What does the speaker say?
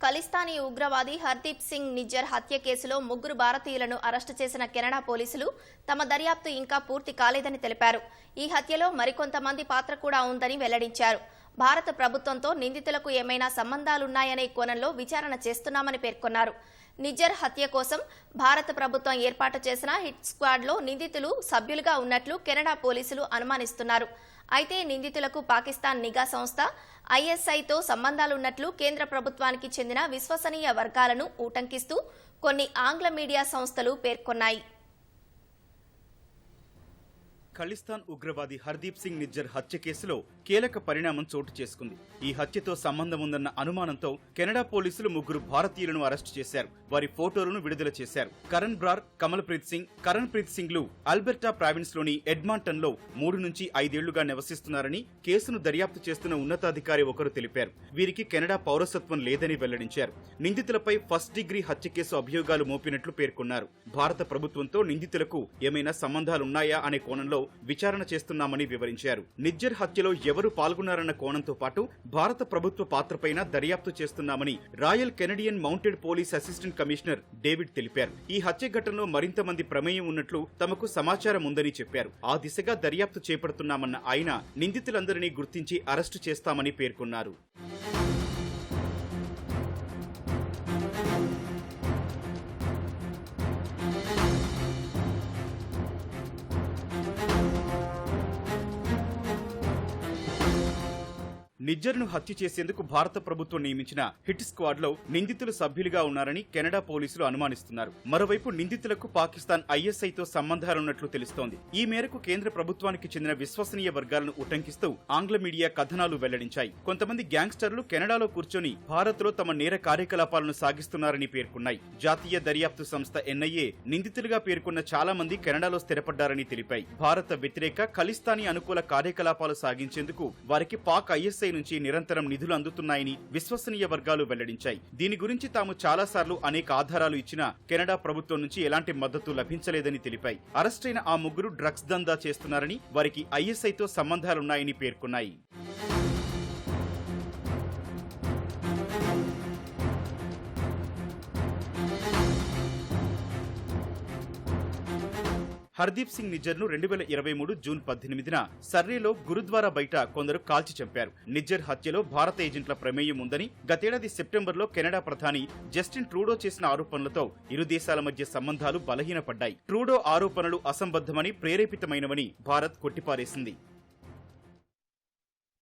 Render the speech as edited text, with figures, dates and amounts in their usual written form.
ఖలిస్తానీ ఉగ్రవాది హర్దీప్ సింగ్ నిజ్జర్ హత్య కేసులో ముగ్గురు భారతీయులను అరెస్టు చేసిన కెనడా పోలీసులు తమ దర్యాప్తు ఇంకా పూర్తి కాలేదని తెలిపారు. ఈ హత్యలో మరికొంతమంది పాత్ర కూడా ఉందని వెల్లడించారు. భారత ప్రభుత్వంతో నిందితులకు ఏమైనా సంబంధాలున్నాయనే కోణంలో విచారణ చేస్తున్నామని పేర్కొన్నారు. నిజ్జర్ హత్య కోసం భారత ప్రభుత్వం ఏర్పాటు చేసిన హిట్ స్క్వాడ్లో నిందితులు సభ్యులుగా ఉన్నట్లు కెనడా పోలీసులు అనుమానిస్తున్నారు. అయితే నిందితులకు పాకిస్తాన్ నిఘా సంస్థ ఐఎస్ఐతో సంబంధాలున్నట్లు కేంద్ర ప్రభుత్వానికి చెందిన విశ్వసనీయ వర్గాలను ఉటంకిస్తూ కొన్ని ఆంగ్ల మీడియా సంస్థలు పేర్కొన్నాయి. ఖలిస్తాన్ ఉగ్రవాది హర్దీప్ సింగ్ నిజ్జర్ హత్య కేసులో కీలక పరిణామం చోటు చేసుకుంది. ఈ హత్యతో సంబంధం ఉందన్న అనుమానంతో కెనడా పోలీసులు ముగ్గురు భారతీయులను అరెస్టు చేశారు. వారి ఫోటోలను విడుదల చేశారు. కరణ్ బ్రార్, కరణ్ ప్రీత్ సింగ్ లు అల్బర్టా ప్రావిన్స్ లోని ఎడ్మాంటన్ లో 3 నుంచి 5 ఏళ్లుగా నివసిస్తున్నారని కేసును దర్యాప్తు చేస్తున్న ఉన్నతాధికారి ఒకరు తెలిపారు. వీరికి కెనడా పౌరసత్వం లేదని వెల్లడించారు. నిందితులపై ఫస్ట్ డిగ్రీ హత్య కేసు అభియోగాలు మోపినట్లు పేర్కొన్నారు. భారత ప్రభుత్వంతో నిందితులకు ఏమైనా సంబంధాలున్నాయా అనే కోణంలో విచారణ చేస్తున్నామని వివరించారు. నిజ్జర్ హత్యలో ఎవరు పాల్గొన్నారన్న కోణంతో పాటు భారత ప్రభుత్వ పాత్రపైన దర్యాప్తు చేస్తున్నామని royal Canadian mounted police assistant commissioner David తెలిపారు. ఈ హత్య ఘటనలో మరింత మంది ప్రమేయం ఉన్నట్లు తమకు సమాచారం ఉందని చెప్పారు. ఆ దిశగా దర్యాప్తు చేపడుతున్నామన్న ఆయన నిందితులందరినీ గుర్తించి అరెస్టు చేస్తామని పేర్కొన్నారు. నిజ్జర్ను హత్య చేసేందుకు భారత ప్రభుత్వం నియమించిన హిట్ స్క్వాడ్ లో నిందితులు సభ్యులుగా ఉన్నారని కెనడా పోలీసులు అనుమానిస్తున్నారు. మరోవైపు నిందితులకు పాకిస్తాన్ ఐఎస్ఐతో సంబంధాలున్నట్లు తెలుస్తోంది. ఈ మేరకు కేంద్ర ప్రభుత్వానికి చెందిన విశ్వసనీయ వర్గాలను ఉటంకిస్తూ ఆంగ్ల మీడియా కథనాలు వెల్లడించాయి. కొంతమంది గ్యాంగ్స్టర్లు కెనడాలో కూర్చొని భారత్ లో తమ నేర కార్యకలాపాలను సాగిస్తున్నారని పేర్కొన్నాయి. జాతీయ దర్యాప్తు సంస్థ ఎన్ఐఏ నిందితులుగా పేర్కొన్న చాలా మంది కెనడాలో స్థిరపడ్డారని తెలిపాయి. భారత వ్యతిరేక ఖలిస్తానీ అనుకూల కార్యకలాపాలు సాగించేందుకు వారికి పాక్ ఐఎస్ఐ నుంచి నిరంతరం నిధులు అందుతున్నాయని విశ్వసనీయ వర్గాలు వెల్లడించాయి. దీని గురించి తాము చాలాసార్లు అనేక ఆధారాలు ఇచ్చినా కెనడా ప్రభుత్వం నుంచి ఎలాంటి మద్దతు లభించలేదని తెలిపాయి. అరెస్టైన ఆ ముగ్గురు డ్రగ్స్ దందా చేస్తున్నారని, వారికి ఐఎస్ఐతో సంబంధాలున్నాయని పేర్కొన్నాయి. హర్దీప్ సింగ్ నిజ్జర్ ను 2023 జూన్ 18న సర్రేలో గురుద్వారా బయట కొందరు కాల్చి చంపారు. నిజ్జర్ హత్యలో భారత ఏజెంట్ల ప్రమేయం ఉందని గతేడాది సెప్టెంబర్లో కెనడా ప్రధాని జస్టిన్ ట్రూడో చేసిన ఆరోపణలతో ఇరు దేశాల మధ్య సంబంధాలు బలహీనపడ్డాయి. ట్రూడో ఆరోపణలు అసంబద్ధమని, ప్రేరేపితమైనవని భారత్ కొట్టిపారేసింది.